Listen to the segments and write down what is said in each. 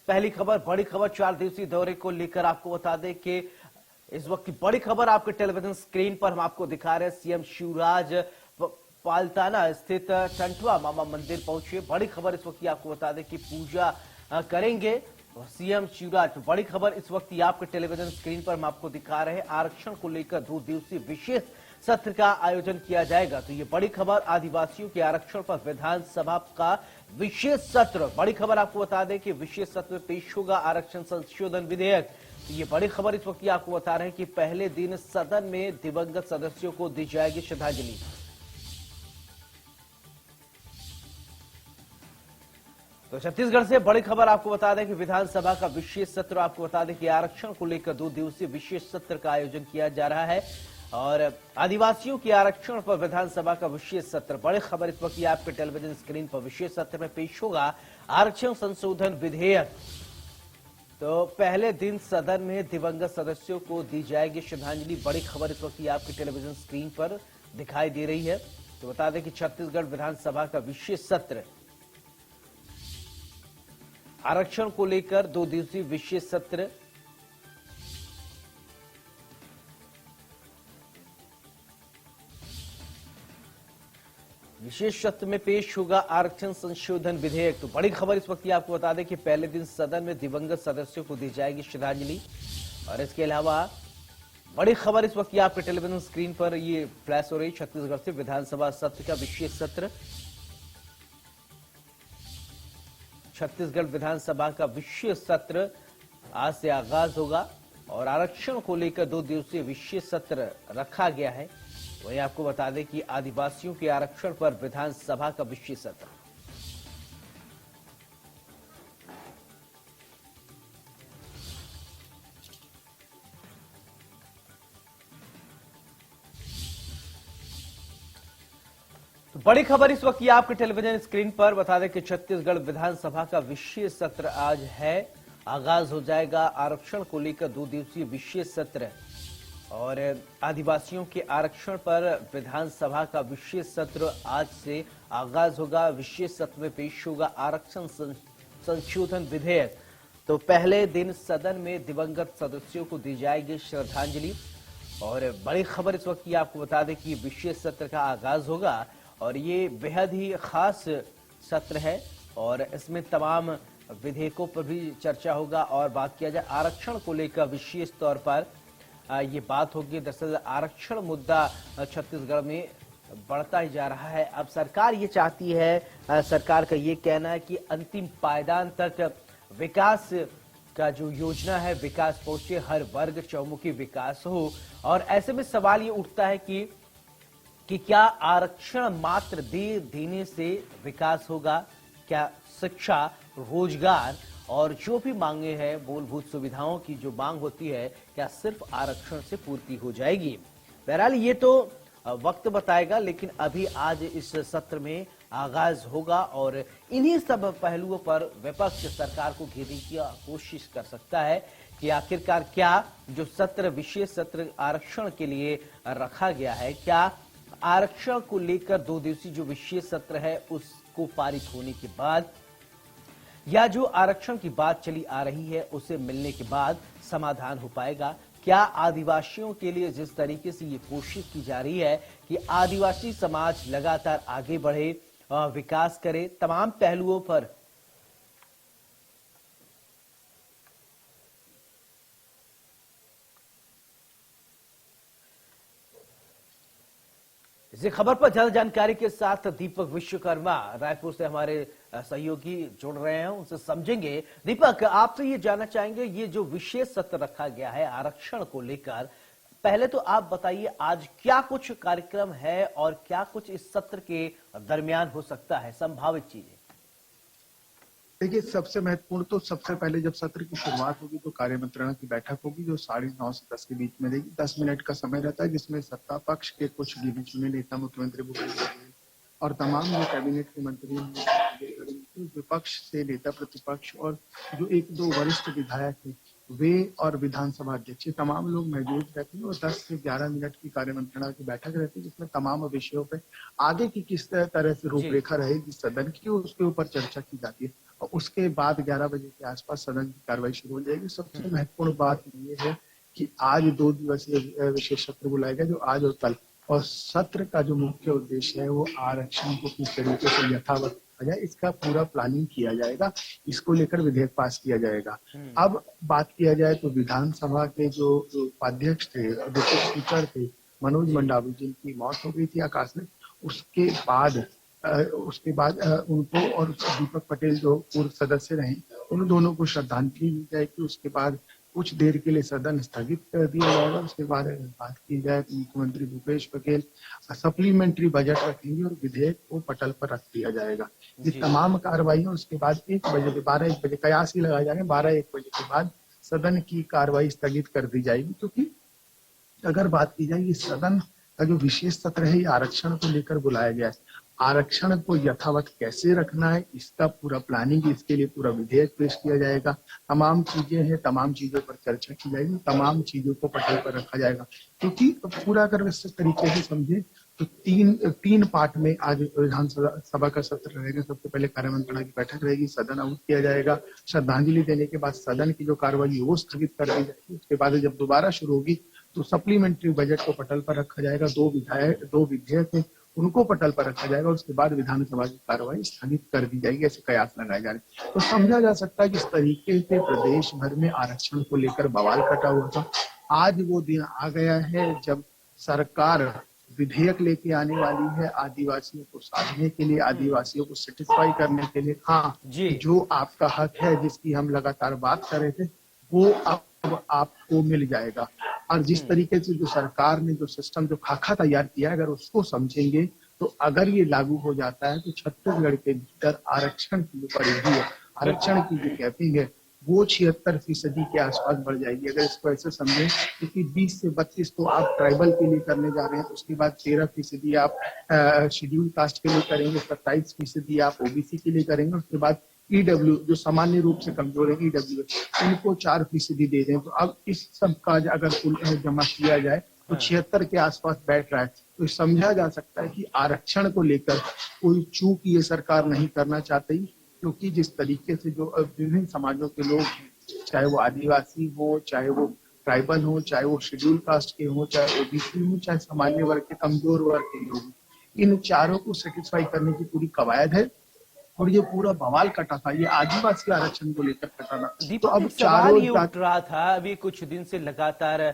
पहली खबर, बड़ी खबर 4 दिवसीय दौरे को लेकर आपको बता दें कि इस वक्त की बड़ी खबर आपके टेलीविजन स्क्रीन पर हम आपको दिखा रहे हैं। सीएम शिवराज पालताना स्थित टंटवा मामा मंदिर पहुंचे। बड़ी खबर इस वक्त की आपको बता दें कि पूजा करेंगे सीएम शिवराज। बड़ी खबर इस वक्त की आपके टेलीविजन स्क्रीन पर हम आपको दिखा रहे हैं। आरक्षण को लेकर 2 दिवसीय विशेष सत्र का आयोजन किया जाएगा। तो ये बड़ी खबर, आदिवासियों के आरक्षण पर विधानसभा का विशेष सत्र। बड़ी खबर आपको बता दें कि विशेष सत्र में पेश होगा आरक्षण संशोधन विधेयक। तो ये बड़ी खबर इस वक्त आपको बता रहे हैं कि पहले दिन सदन में दिवंगत सदस्यों को दी जाएगी श्रद्धांजलि। तो छत्तीसगढ़ से बड़ी खबर आपको बता दें कि विधानसभा का विशेष सत्र, आपको बता दें कि आरक्षण को लेकर 2 दिवसीय विशेष सत्र का आयोजन किया जा रहा है और आदिवासियों के आरक्षण पर विधानसभा का विशेष सत्र। बड़ी खबर इस वक्त आपके टेलीविजन स्क्रीन पर विशेष सत्र में पेश होगा आरक्षण संशोधन विधेयक। तो पहले दिन सदन में दिवंगत सदस्यों को दी जाएगी श्रद्धांजलि। बड़ी खबर इस वक्त आपके टेलीविजन स्क्रीन पर दिखाई दे रही है। तो बता दें कि छत्तीसगढ़ विधानसभा का विशेष सत्र, आरक्षण को लेकर 2 दिवसीय विशेष सत्र। विशेष सत्र में पेश होगा आरक्षण संशोधन विधेयक। तो बड़ी खबर इस वक्त आपको बता दें कि पहले दिन सदन में दिवंगत सदस्यों को दी जाएगी श्रद्धांजलि। और इसके अलावा बड़ी खबर इस वक्त आपके टेलीविजन स्क्रीन पर ये फ्लैश हो रही, छत्तीसगढ़ से विधानसभा सत्र का विशेष सत्र। छत्तीसगढ़ विधानसभा का विशेष सत्र आज से आगाज होगा और आरक्षण को लेकर 2 दिवसीय विशेष सत्र रखा गया है। वहीं आपको बता दें कि आदिवासियों के आरक्षण पर विधानसभा का विशेष सत्र। तो बड़ी खबर इस वक्त आपके टेलीविजन स्क्रीन पर बता दें कि छत्तीसगढ़ विधानसभा का विशेष सत्र आज है, आगाज हो जाएगा आरक्षण को लेकर 2 दिवसीय विशेष सत्र और आदिवासियों के आरक्षण पर विधानसभा का विशेष सत्र आज से आगाज होगा। विशेष सत्र में पेश होगा आरक्षण संशोधन विधेयक। तो पहले दिन सदन में दिवंगत सदस्यों को दी जाएगी श्रद्धांजलि और बड़ी खबर इस वक्त की आपको बता दें कि विशेष सत्र का आगाज होगा और ये बेहद ही खास सत्र है और इसमें तमाम विधेयकों पर भी चर्चा होगा। और बात किया जाए आरक्षण को लेकर विशेष तौर पर ये बात होगी। दरअसल आरक्षण मुद्दा छत्तीसगढ़ में बढ़ता ही जा रहा है। अब सरकार ये चाहती है, सरकार का ये कहना है कि अंतिम पायदान तक विकास का जो योजना है विकास पहुंचे, हर वर्ग चौमुखी विकास हो। और ऐसे में सवाल ये उठता है कि क्या आरक्षण मात्र देने से विकास होगा? क्या शिक्षा, रोजगार और जो भी मांगे हैं, मूलभूत सुविधाओं की जो मांग होती है, क्या सिर्फ आरक्षण से पूर्ति हो जाएगी? बहरहाल ये तो वक्त बताएगा, लेकिन अभी आज इस सत्र में आगाज होगा और इन्हीं सब पहलुओं पर विपक्ष सरकार को घेरने की कोशिश कर सकता है कि आखिरकार क्या जो सत्र, विशेष सत्र आरक्षण के लिए रखा गया है, क्या आरक्षण को लेकर 2 दिवसीय जो विशेष सत्र है उसको पारित होने के बाद या जो आरक्षण की बात चली आ रही है उसे मिलने के बाद समाधान हो पाएगा? क्या आदिवासियों के लिए जिस तरीके से ये कोशिश की जा रही है कि आदिवासी समाज लगातार आगे बढ़े, विकास करे तमाम पहलुओं पर, इसी खबर पर ज्यादा जानकारी के साथ दीपक विश्वकर्मा रायपुर से हमारे सहयोगी जुड़ रहे हैं, उनसे समझेंगे। दीपक, आपसे ये जानना चाहेंगे, ये जो विशेष सत्र रखा गया है आरक्षण को लेकर, पहले तो आप बताइए आज क्या कुछ कार्यक्रम है और क्या कुछ इस सत्र के दरमियान हो सकता है, संभावित चीजें? देखिए, सबसे महत्वपूर्ण तो सबसे पहले जब सत्र की शुरुआत होगी तो कार्य मंत्रणा की बैठक होगी जो 9:30 से 10 के बीच में रहेगी। 10 मिनट का समय रहता है जिसमें सत्ता पक्ष के कुछ गिने चुने नेता, मुख्यमंत्री भूपेश बघेल और तमाम जो कैबिनेट के मंत्री हैं, विपक्ष से नेता प्रतिपक्ष और जो 1-2 वरिष्ठ विधायक हैं वे और विधानसभा अध्यक्ष, तमाम लोग मौजूद रहते हैं और 10 से 11 मिनट की कार्य मंत्रणा की बैठक रहती है जिसमें तमाम विषयों पे आगे की किस तरह से रूपरेखा रहेगी सदन की उसके ऊपर चर्चा की जाती है। और उसके बाद 11 बजे के आसपास सदन की कार्रवाई शुरू हो जाएगी। सबसे महत्वपूर्ण बात ये है कि आज 2 दिवसीय विशेष सत्र बुलाया गया, जो आज और कल, और सत्र का जो मुख्य उद्देश्य है वो आरक्षण को किस तरीके से यथावत रखा जाए, इसका पूरा प्लानिंग किया जाएगा। इसको लेकर विधेयक पास किया जाएगा। अब बात किया जाए तो विधानसभा के जो उपाध्यक्ष थे और जो स्पीकर थे मनोज मंडावी, जिनकी मौत हो गई थी आकाश में, उसके बाद उनको और दीपक पटेल जो पूर्व सदस्य रहे, उन दोनों को श्रद्धांजलि दी जाएगी। उसके बाद कुछ देर के लिए सदन स्थगित कर दिया जाएगा। उसके बाद बात की जाए तो मुख्यमंत्री भूपेश बघेल सप्लीमेंट्री बजट रखेंगे और विधेयक को पटल पर रख दिया जाएगा। ये तमाम कार्रवाइयां उसके बाद 12-1 बजे कयास ही लगाए जाएंगे। 12-1 बजे के बाद सदन की कार्रवाई स्थगित कर दी जाएगी, क्योंकि अगर बात की जाए ये सदन का जो विशेष सत्र है ये आरक्षण को लेकर बुलाया गया है। आरक्षण को यथावत कैसे रखना है, इसका पूरा प्लानिंग, इसके लिए पूरा विधेयक पेश किया जाएगा। तमाम चीजें हैं, तमाम चीजों पर चर्चा की जाएगी, तमाम चीजों को पटल पर रखा जाएगा। क्योंकि पूरा अगर इस तरीके से समझे तो तीन पार्ट में आज विधानसभा का सत्र रहेगा। सबसे पहले कार्यमंत्रणा की बैठक रहेगी, सदन आहूत किया जाएगा, श्रद्धांजलि देने के बाद सदन की जो कार्रवाई वो स्थगित कर दी जाएगी। उसके बाद जब दोबारा शुरू होगी तो सप्लीमेंट्री बजट को पटल पर रखा जाएगा। 2 विधेयक है उनको पटल पर रखा जाएगा। उसके बाद विधानसभा की कार्रवाई स्थगित कर दी जाएगी, ऐसे कयास लगाए जा रहे हैं। तो समझा जा सकता है कि इस तरीके से प्रदेश भर में आरक्षण को लेकर बवाल कटा हुआ था। आज वो दिन आ गया है जब सरकार विधेयक लेके आने वाली है आदिवासियों को साधने के लिए, आदिवासियों को सेटिस्फाई करने के लिए। हाँ, जो आपका हक है जिसकी हम लगातार बात कर रहे थे वो अब आपको मिल जाएगा। और जिस तरीके से जो सरकार ने जो सिस्टम, जो खाका तैयार किया है, अगर उसको समझेंगे तो अगर ये लागू हो जाता है तो छत्तीसगढ़ के भीतर आरक्षण की जो परिधि है, आरक्षण की जो कैपिंग है, वो 76% के आसपास बढ़ जाएगी। अगर इसको ऐसे समझें, क्योंकि 20 से 32 तो आप ट्राइबल के लिए करने जा रहे हैं, उसके बाद 13% आप शेड्यूल कास्ट के लिए करेंगे, 27% आप ओबीसी के लिए करेंगे, उसके बाद ईडब्ल्यू जो सामान्य रूप से कमजोर है, ईडब्ल्यू उनको 4% दे दें। तो अब इस सब का अगर कुल जमा किया जाए तो 76 के आसपास बैठ रहा है। तो समझा जा सकता है कि आरक्षण को लेकर कोई चूक ये सरकार नहीं करना चाहती, क्योंकि जिस तरीके से जो विभिन्न समाजों के लोग, चाहे वो आदिवासी हो, चाहे वो ट्राइबल हो, चाहे वो शेड्यूल कास्ट के हो, चाहे ओबीसी हो, चाहे सामान्य वर्ग के, कमजोर वर्ग के लोग, इन चारों को सेटिस्फाई करने की पूरी कवायद है। और ये पूरा बवाल कटा था, ये आदिवासी आरक्षण को लेकर कटा था। तो अब सवाल ये उठ रहा था, अभी कुछ दिन से लगातार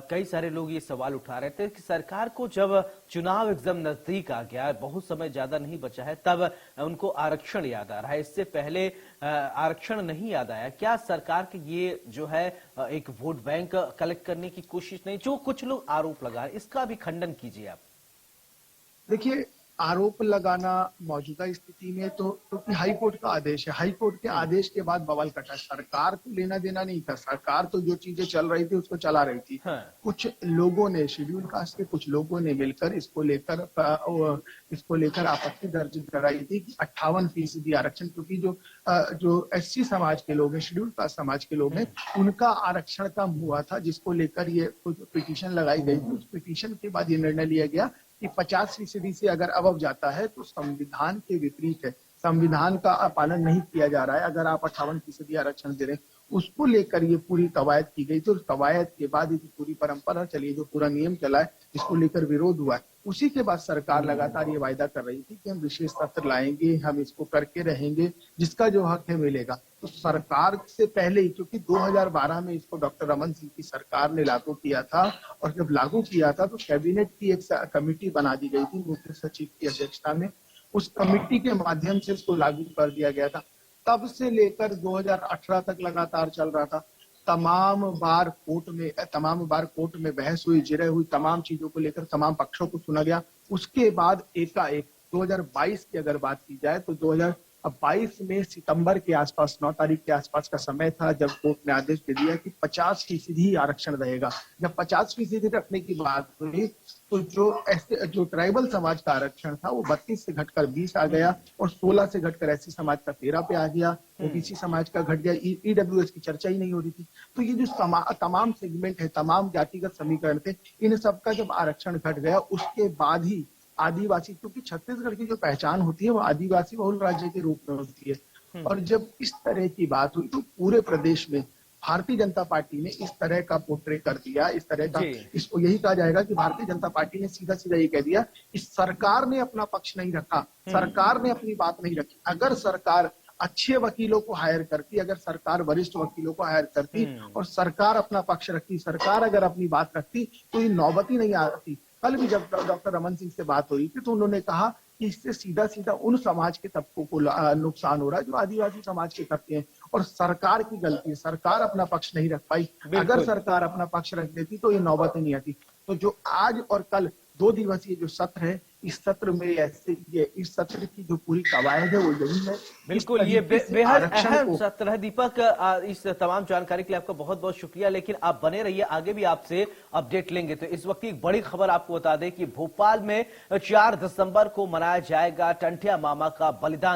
कई सारे लोग ये सवाल उठा रहे थे कि सरकार को जब चुनाव एकदम नजदीक आ गया, बहुत समय ज्यादा नहीं बचा है, तब उनको आरक्षण याद आ रहा है। इससे पहले आरक्षण नहीं याद आया। क्या सरकार की ये जो है एक वोट बैंक कलेक्ट करने की कोशिश नहीं, जो कुछ लोग आरोप लगा रहे हैं, इसका भी खंडन कीजिए आप। देखिए, आरोप लगाना मौजूदा स्थिति में तो क्योंकि हाई कोर्ट का आदेश है, हाई कोर्ट के आदेश के बाद बवाल कटा। सरकार को लेना देना नहीं था, सरकार तो जो चीजें चल रही थी उसको चला रही थी। कुछ लोगों ने, शेड्यूल कास्ट के कुछ लोगों ने मिलकर इसको लेकर आपत्ति दर्ज कराई थी कि 58% आरक्षण, क्योंकि जो एससी समाज के लोग हैं, शेड्यूल कास्ट समाज के लोग हैं, उनका आरक्षण कम हुआ था, जिसको लेकर ये पिटीशन लगाई गई थी। उस पिटीशन के बाद ये निर्णय लिया गया कि 50% से अगर अब जाता है तो संविधान के विपरीत है, संविधान का पालन नहीं किया जा रहा है। अगर आप 58% आरक्षण दे रहे हैं, उसको लेकर ये पूरी कवायद की गई थी। उस कवायद के बाद ये पूरी परंपरा चली, जो पूरा नियम चला है, इसको लेकर विरोध हुआ है। उसी के बाद सरकार लगातार ये वायदा कर रही थी कि हम विशेष सत्र लाएंगे, हम इसको करके रहेंगे, जिसका जो हक है मिलेगा। तो सरकार से पहले ही, क्योंकि 2012 में इसको डॉक्टर रमन सिंह की सरकार ने लागू किया था, और जब लागू किया था तो कैबिनेट की एक कमेटी बना दी गई थी मुख्य सचिव की अध्यक्षता में। उस कमेटी के माध्यम से इसको लागू कर दिया गया था। तब से लेकर 2018 तक लगातार चल रहा था। तमाम बार कोर्ट में बहस हुई, जिरह हुई, तमाम चीजों को लेकर तमाम पक्षों को सुना गया। उसके बाद एकाएक 2022 की अगर बात की जाए तो 2022 में सितंबर के आसपास, 9 तारीख के आसपास का समय था, जब कोर्ट ने आदेश दे दिया कि 50% ही आरक्षण रहेगा। जब 50% रखने की बात हुई तो जो ट्राइबल समाज का आरक्षण था वो 32 से घटकर 20 आ गया, और 16 से घटकर एससी समाज का 13 पे आ गया, ओबीसी समाज का घट गया, ईडब्ल्यूएस की चर्चा ही नहीं हो रही थी। तो ये जो तमाम सेगमेंट है, तमाम जातिगत समीकरण थे, इन सबका जब आरक्षण घट गया, उसके बाद ही आदिवासी, क्योंकि छत्तीसगढ़ की जो पहचान होती है वो आदिवासी बहुल राज्य के रूप में होती है, और जब इस तरह की बात हुई तो पूरे प्रदेश में भारतीय जनता पार्टी ने इस तरह का पोर्ट्रे कर दिया, इस तरह का, इसको यही कहा जाएगा कि भारतीय जनता पार्टी ने सीधा सीधा ये कह दिया कि सरकार ने अपना पक्ष नहीं रखा, सरकार ने अपनी बात नहीं रखी। अगर सरकार अच्छे वकीलों को हायर करती, अगर सरकार वरिष्ठ वकीलों को हायर करती और सरकार अपना पक्ष रखती, सरकार अगर अपनी बात रखती तो ये नौबत ही नहीं आती। कल भी जब डॉक्टर रमन सिंह से बात हो रही थी तो उन्होंने कहा कि इससे सीधा सीधा उन समाज के तबकों को नुकसान हो रहा है जो आदिवासी समाज के तबके हैं और सरकार की गलती है, सरकार अपना पक्ष नहीं रख पाई। अगर सरकार अपना पक्ष रख देती तो ये नौबत ही नहीं आती। तो जो आज और कल 2 दिवसीय जो सत्र है, इस सत्र में इस सत्र की जो पूरी कवायद है वो यही है। बिल्कुल, ये बेहद अहम सत्र है। दीपक, इस तमाम जानकारी के लिए आपका बहुत बहुत शुक्रिया, लेकिन आप बने रहिए, आगे भी आपसे अपडेट लेंगे। तो इस वक्त की एक बड़ी खबर आपको बता दें कि भोपाल में 4 दिसंबर को मनाया जाएगा टंटिया मामा का बलिदान